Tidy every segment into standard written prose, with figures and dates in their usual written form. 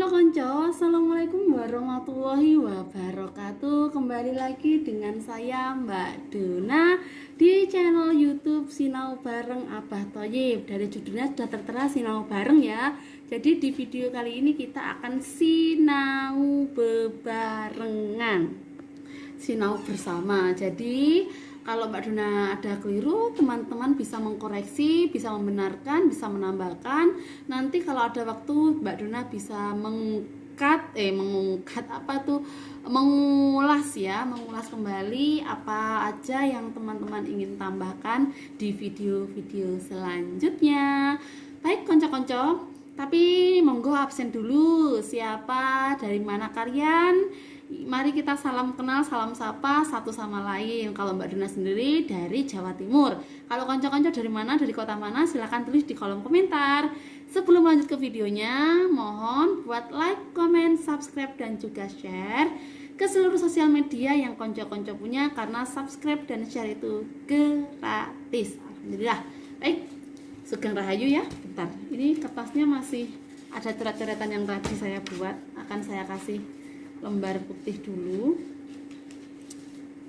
Konco, assalamualaikum warahmatullahi wabarakatuh. Kembali lagi dengan saya Mbak Dona di channel YouTube Sinau Bareng Abah Thoyib. Dari judulnya sudah tertera Sinau Bareng ya. Jadi di video kali ini kita akan sinau bebarengan, sinau bersama. Jadi kalau Mbak Dona ada keliru, teman-teman bisa mengkoreksi, bisa membenarkan, bisa menambahkan. Nanti kalau ada waktu, Mbak Dona bisa mengulas ya, mengulas kembali apa aja yang teman-teman ingin tambahkan di video-video selanjutnya. Baik konco-konco, tapi monggo absen dulu. Siapa, dari mana kalian? Mari kita salam kenal, salam sapa satu sama lain. Kalau Mbak Dona sendiri dari Jawa Timur. Kalau konco-konco dari mana, dari kota mana, silahkan tulis di kolom komentar. Sebelum lanjut ke videonya, mohon buat like, comment, subscribe, dan juga share ke seluruh sosial media yang konco-konco punya, karena subscribe dan share itu gratis. Alhamdulillah. Baik, Sugeng Rahayu ya. Bentar, ini kertasnya masih ada coret-coretan yang tadi saya buat. Akan saya kasih lembar putih dulu.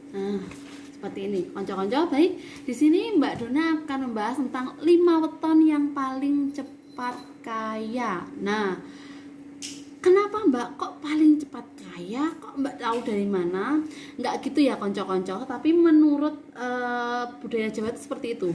Nah, seperti ini, konco-konco. Baik, di sini Mbak Dona akan membahas tentang 5 weton yang paling cepat kaya. Nah, kenapa Mbak kok paling cepat kaya? Kok Mbak tahu dari mana? Nggak gitu ya konco-konco, tapi menurut budaya Jawa itu seperti itu.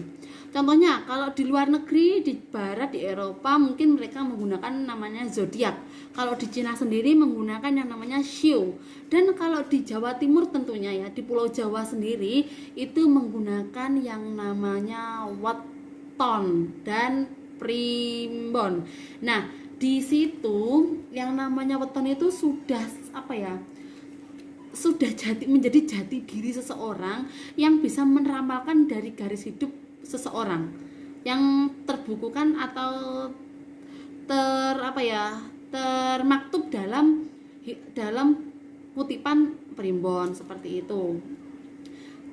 Contohnya, kalau di luar negeri, di barat, di Eropa, mungkin mereka menggunakan namanya zodiak. Kalau di Cina sendiri menggunakan yang namanya Shio. Dan kalau di Jawa Timur tentunya ya, di Pulau Jawa sendiri itu menggunakan yang namanya weton dan primbon. Nah, di situ yang namanya weton itu sudah menjadi jati diri seseorang yang bisa meramalkan dari garis hidup seseorang yang terbukukan atau termaktub dalam kutipan primbon seperti itu.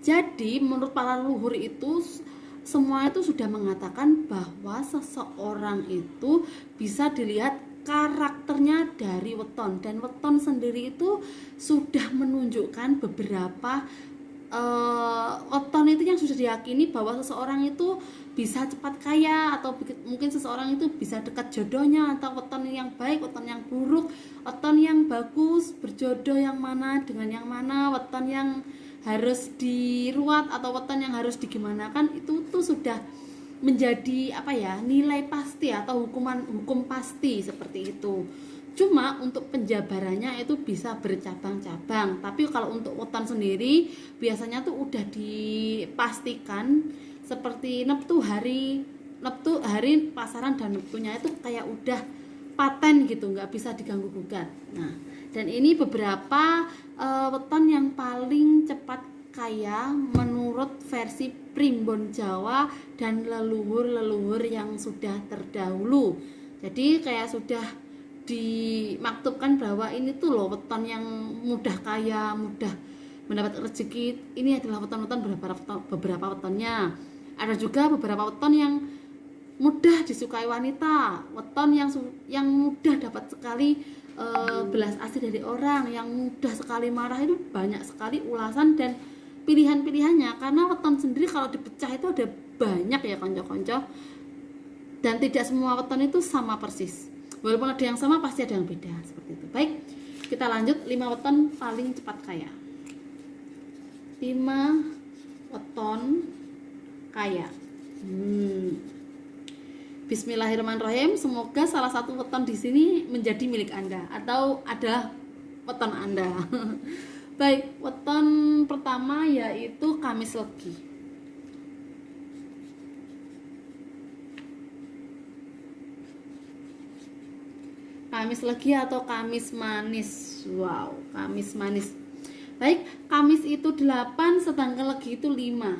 Jadi menurut para leluhur itu semua itu sudah mengatakan bahwa seseorang itu bisa dilihat karakternya dari weton, dan weton sendiri itu sudah menunjukkan beberapa weton itu yang sudah diyakini bahwa seseorang itu bisa cepat kaya, atau mungkin seseorang itu bisa dekat jodohnya, atau weton yang baik, weton yang buruk, weton yang bagus, berjodoh yang mana dengan yang mana, weton yang harus diruat atau weton yang harus digimanakan, itu tuh sudah menjadi nilai pasti atau hukum pasti seperti itu. Cuma untuk penjabarannya itu bisa bercabang-cabang. Tapi kalau untuk weton sendiri biasanya tuh udah dipastikan, seperti Neptu hari pasaran dan Neptunya itu kayak udah paten gitu, nggak bisa diganggu gugat. Nah, dan ini beberapa weton yang paling cepat kaya menurut versi primbon Jawa dan leluhur-leluhur yang sudah terdahulu. Jadi kayak sudah dimaktubkan bahwa ini tuh loh weton yang mudah kaya, mudah mendapat rezeki. Ini adalah weton-weton beberapa wetonnya. Ada juga beberapa weton yang mudah disukai wanita, weton yang mudah dapat sekali belas asih dari orang, yang mudah sekali marah. Itu banyak sekali ulasan dan pilihan-pilihannya, karena weton sendiri kalau dipecah itu ada banyak ya konco-konco, dan tidak semua weton itu sama persis. Walaupun ada yang sama, pasti ada yang beda seperti itu. Baik, kita lanjut 5 weton paling cepat kaya. 5 weton kaya. Bismillahirrahmanirrahim. Semoga salah satu weton di sini menjadi milik Anda atau ada weton Anda. Baik, weton pertama yaitu Kamis Legi. Kamis Legi atau Kamis Manis. Wow, Kamis Manis. Baik, Kamis itu 8, sedangkan Legi itu 5.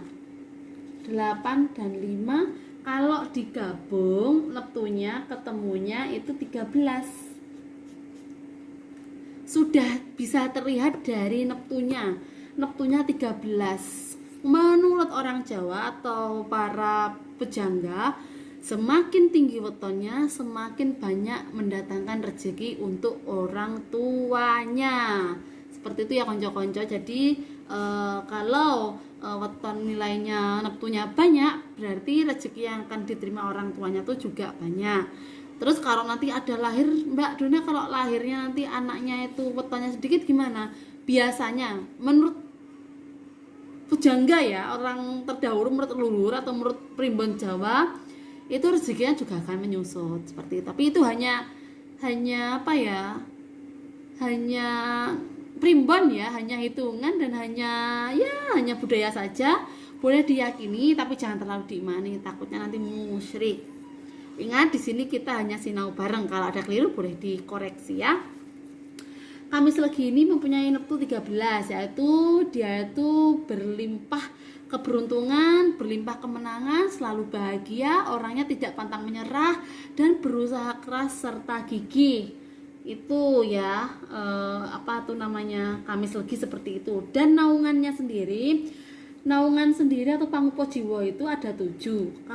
8 dan 5, kalau digabung Neptunya ketemunya itu 13. Sudah bisa terlihat dari Neptunya 13. Menurut orang Jawa atau para pejangga, Semakin tinggi wetonnya, semakin banyak mendatangkan rezeki untuk orang tuanya. Seperti itu ya konco-konco. Jadi kalau weton nilainya neptunya banyak, berarti rezeki yang akan diterima orang tuanya tuh juga banyak. Terus kalau nanti ada lahir, Mbak Dona, kalau lahirnya nanti anaknya itu wetonnya sedikit gimana? Biasanya menurut pujangga ya, orang terdahulu, menurut leluhur atau menurut primbon Jawa, itu rezekinya juga akan menyusut seperti itu. Tapi itu hanya apa ya, hanya primbon ya, hanya hitungan dan hanya budaya saja, boleh diyakini tapi jangan terlalu diimani, takutnya nanti musyrik. Ingat, di sini kita hanya sinau bareng, kalau ada keliru boleh dikoreksi ya. Kamis Legi ini mempunyai neptu 13, yaitu dia itu berlimpah keberuntungan, berlimpah kemenangan, selalu bahagia, orangnya tidak pantang menyerah dan berusaha keras serta gigih. Itu ya apa tuh namanya, Kamis Legi seperti itu. Dan naungan sendiri atau pangupo jiwa itu ada 7.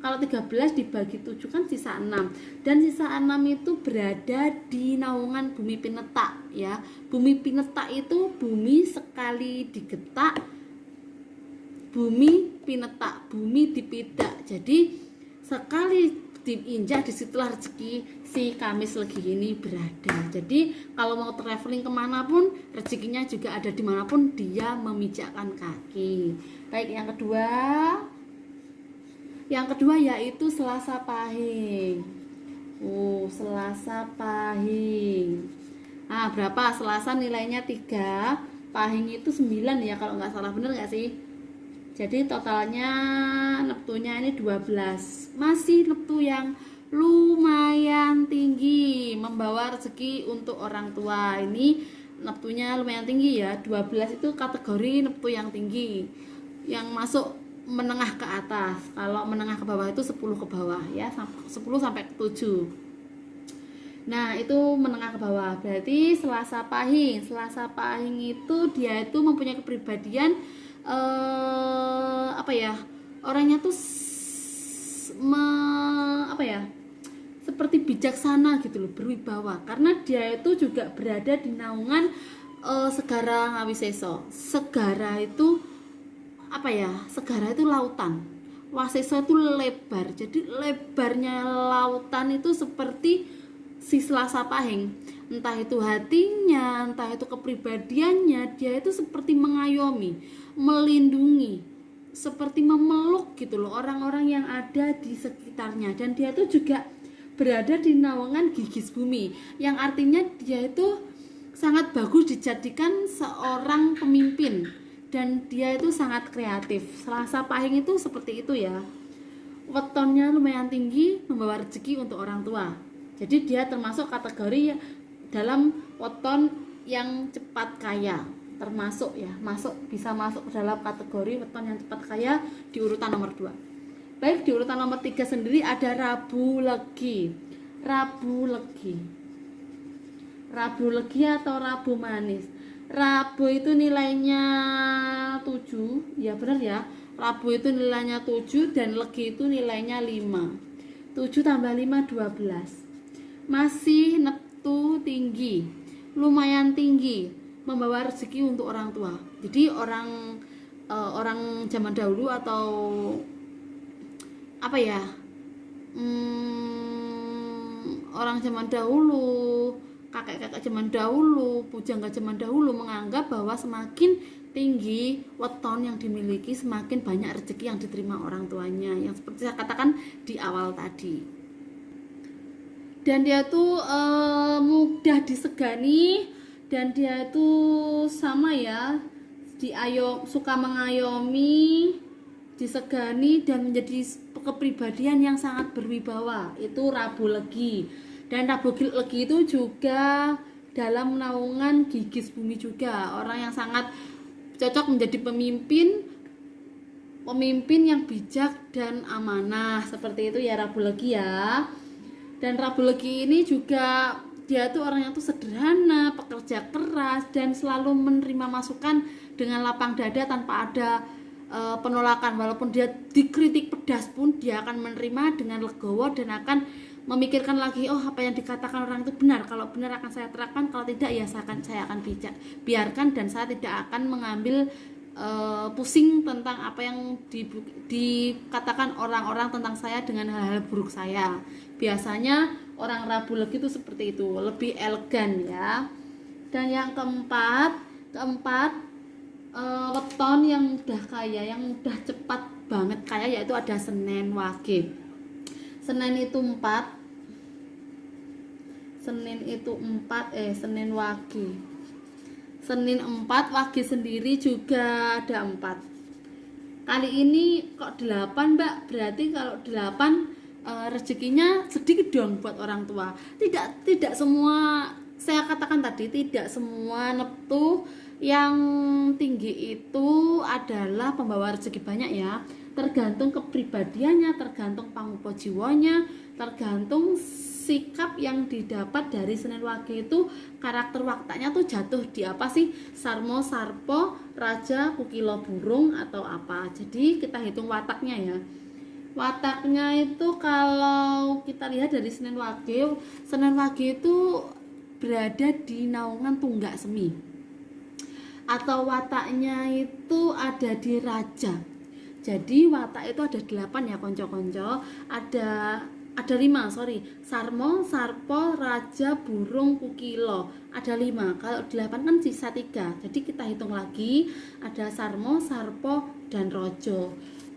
Kalau 13 dibagi 7 kan sisa 6. Dan sisa 6 itu berada di naungan bumi pinetak ya. Bumi pinetak itu bumi sekali digetak, bumi pinetak, bumi dipidak. Jadi sekali diinjak, disitulah rezeki si Kamis Legi ini berada. Jadi kalau mau traveling kemanapun, rezekinya juga ada dimanapun dia memijakkan kaki. Baik, yang kedua yaitu Selasa Pahing. Selasa Pahing. Berapa? Selasa nilainya 3, Pahing itu 9 ya kalau nggak salah, bener nggak sih? Jadi totalnya neptunya ini 12. Masih neptu yang lumayan tinggi, membawa rezeki untuk orang tua. Ini neptunya lumayan tinggi ya. 12 itu kategori neptu yang tinggi, yang masuk menengah ke atas. Kalau menengah ke bawah itu 10 ke bawah ya, 10 sampai ke 7. Nah, itu menengah ke bawah. Berarti Selasa Pahing itu dia itu mempunyai kepribadian orangnya tuh seperti bijaksana gitu loh, berwibawa, karena dia itu juga berada di naungan Segara Ngawiseso. Segara itu lautan, Waseso itu lebar. Jadi lebarnya lautan itu seperti si Selasa Pahing. Entah itu hatinya, entah itu kepribadiannya, dia itu seperti mengayomi, melindungi, seperti memeluk gitu loh orang-orang yang ada di sekitarnya. Dan dia itu juga berada di naungan gigis bumi, yang artinya dia itu sangat bagus dijadikan seorang pemimpin, dan dia itu sangat kreatif. Selasa Pahing itu seperti itu ya. Wetonnya lumayan tinggi, membawa rezeki untuk orang tua. Jadi dia termasuk kategori dalam weton yang cepat kaya, termasuk ya, bisa masuk dalam kategori weton yang cepat kaya di urutan nomor 2. Baik, di urutan nomor 3 sendiri ada Rabu Legi. Rabu Legi atau Rabu Manis. Rabu itu nilainya 7, ya benar ya. Rabu itu nilainya 7 dan Legi itu nilainya 5. 7 tambah 5 12. Masih neptu tinggi, lumayan tinggi, membawa rezeki untuk orang tua. Jadi orang zaman dahulu atau orang zaman dahulu, kakek-kakek zaman dahulu, pujangga zaman dahulu menganggap bahwa semakin tinggi weton yang dimiliki, semakin banyak rezeki yang diterima orang tuanya, yang seperti saya katakan di awal tadi. Dan dia tuh mudah disegani, dan dia itu sama ya, suka mengayomi, disegani, dan menjadi kepribadian yang sangat berwibawa. Itu Rabu Legi. Dan Rabu Legi itu juga dalam naungan gigis bumi juga, orang yang sangat cocok menjadi pemimpin yang bijak dan amanah. Seperti itu ya Rabu Legi ya. Dan Rabu Legi ini juga dia tuh orangnya tuh sederhana, pekerja keras, dan selalu menerima masukan dengan lapang dada tanpa ada penolakan, walaupun dia dikritik pedas pun dia akan menerima dengan legowo dan akan memikirkan lagi, oh apa yang dikatakan orang itu benar, kalau benar akan saya terapkan, kalau tidak ya saya akan biarkan, dan saya tidak akan mengambil pusing tentang apa yang dikatakan orang-orang tentang saya dengan hal-hal buruk saya. Biasanya orang Rabu Legi itu seperti itu, lebih elegan ya. Dan yang keempat weton yang mudah kaya, yang mudah cepat banget kaya, yaitu ada Senin Wage. Senin Wage. Senin 4, Wage sendiri juga ada 4. Kali ini kok 8 Mbak, berarti kalau 8 rezekinya sedikit dong buat orang tua. Tidak semua, saya katakan tadi, tidak semua neptu yang tinggi itu adalah pembawa rezeki banyak ya. Tergantung kepribadiannya, tergantung pangupo jiwanya, tergantung sikap yang didapat dari Senin Wage itu. Karakter waktanya tuh jatuh di apa sih? Sarmo, Sarpo, Raja, Kukilo burung atau apa. Jadi kita hitung wataknya ya. Wataknya itu kalau kita lihat dari Senin Wage itu berada di naungan Tunggak Semi, atau wataknya itu ada di Raja. Jadi watak itu ada 8 ya konco-konco. Ada 5, Sarmo, Sarpo, Raja, Burung, Kukilo. Ada 5. Kalau 8 kan sisa 3. Jadi kita hitung lagi, ada Sarmo, Sarpo, dan Rojo.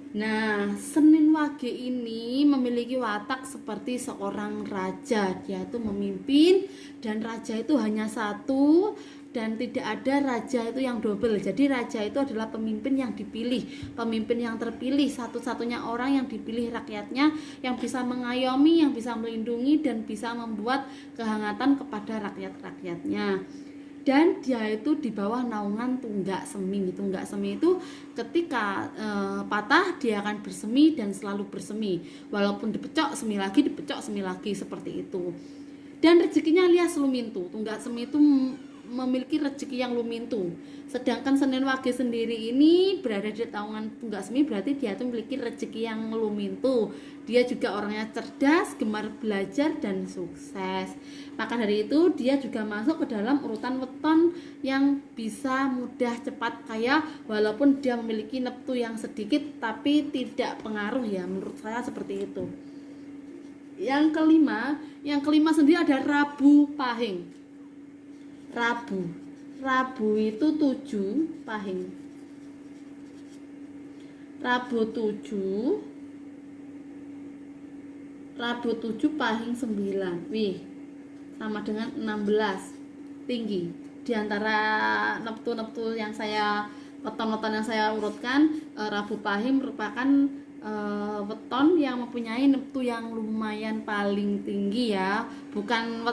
Nah, Senin Wage ini memiliki watak seperti seorang raja. Dia itu memimpin, dan raja itu hanya satu, dan tidak ada raja itu yang double. Jadi raja itu adalah pemimpin yang dipilih, pemimpin yang terpilih, satu-satunya orang yang dipilih rakyatnya, yang bisa mengayomi, yang bisa melindungi, dan bisa membuat kehangatan kepada rakyat-rakyatnya. Dan dia itu di bawah naungan Tunggak Semi. Tunggak Semi itu ketika patah dia akan bersemi dan selalu bersemi, walaupun dipecok semi lagi, seperti itu. Dan rezekinya alias lumintu. Tunggak Semi itu memiliki rezeki yang lumintu. Sedangkan Senin Wage sendiri ini berada di naungan Tunggak Semi, berarti dia itu memiliki rezeki yang lumintu. Dia juga orangnya cerdas, gemar belajar, dan sukses. Maka dari itu dia juga masuk ke dalam urutan weton yang bisa mudah cepat kaya, walaupun dia memiliki neptu yang sedikit, tapi tidak pengaruh ya, menurut saya seperti itu. Yang kelima sendiri ada Rabu Pahing. Rabu itu 7 Pahing. Rabu 7 Pahing 9. Wih, sama dengan 16 tinggi. Di antara neptu-neptu yang saya weton-weton yang saya urutkan, Rabu Pahing merupakan weton yang mempunyai neptu yang lumayan paling tinggi ya. Bukan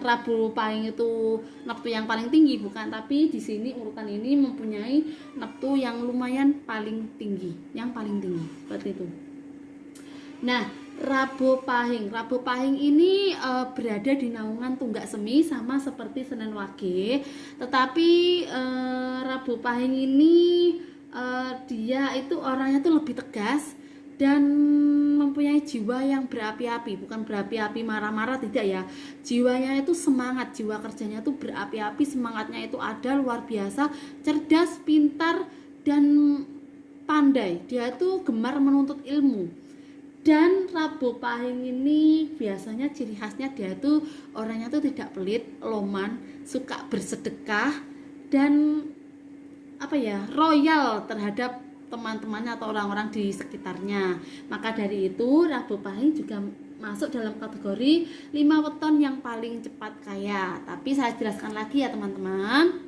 Rabu Pahing itu neptu yang paling tinggi, bukan, tapi di sini urutan ini mempunyai neptu yang lumayan paling tinggi, seperti itu. Nah, Rabu Pahing ini berada di naungan Tunggak Semi, sama seperti Senin Wage, tetapi Rabu Pahing ini dia itu orangnya tuh lebih tegas dan mempunyai jiwa yang berapi-api. Bukan berapi-api marah-marah, tidak ya. Jiwanya itu semangat, jiwa kerjanya itu berapi-api, semangatnya itu ada, luar biasa, cerdas, pintar, dan pandai. Dia itu gemar menuntut ilmu. Dan Rabu Pahing ini biasanya ciri khasnya dia itu orangnya tuh tidak pelit, loman, suka bersedekah, dan royal terhadap teman-temannya atau orang-orang di sekitarnya. Maka dari itu Rabu Pahing juga masuk dalam kategori 5 weton yang paling cepat kaya. Tapi saya jelaskan lagi ya teman-teman,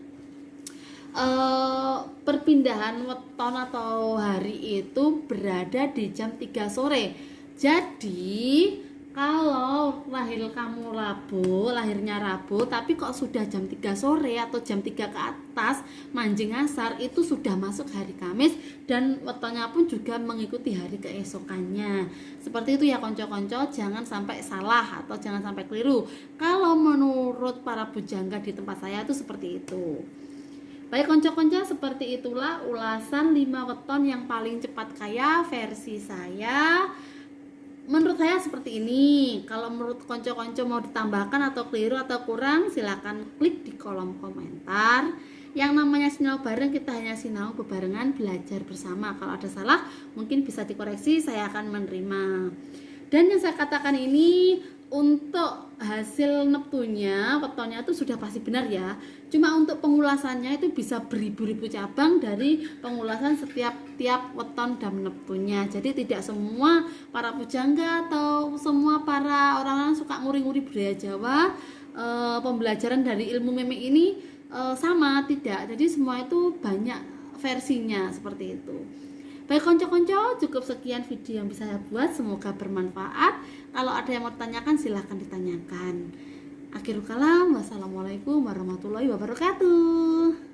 perpindahan weton atau hari itu berada di jam 3 sore. Jadi kalau lahirnya Rabu, tapi kok sudah jam 3 sore atau jam 3 ke atas manjing asar, itu sudah masuk hari Kamis, dan wetonnya pun juga mengikuti hari keesokannya. Seperti itu ya konco-konco, jangan sampai salah atau jangan sampai keliru. Kalau menurut para bujangga di tempat saya itu seperti itu. Baik konco-konco, seperti itulah ulasan 5 weton yang paling cepat kaya versi saya. Menurut saya seperti ini. Kalau menurut konco-konco mau ditambahkan atau keliru atau kurang, silakan klik di kolom komentar. Yang namanya sinau bareng, kita hanya sinau bebarengan, belajar bersama. Kalau ada salah mungkin bisa dikoreksi, saya akan menerima. Dan yang saya katakan ini untuk hasil neptunya, wetonnya itu sudah pasti benar ya. Cuma untuk pengulasannya itu bisa beribu-ribu cabang dari pengulasan setiap tiap weton dan neptunya. Jadi tidak semua para pujangga atau semua para orang-orang suka nguri-nguri budaya Jawa, pembelajaran dari ilmu meme ini sama, tidak. Jadi semua itu banyak versinya seperti itu. Baik konco-konco, cukup sekian video yang bisa saya buat, semoga bermanfaat. Kalau ada yang mau ditanyakan silahkan ditanyakan. Akhirul kalam, wassalamualaikum warahmatullahi wabarakatuh.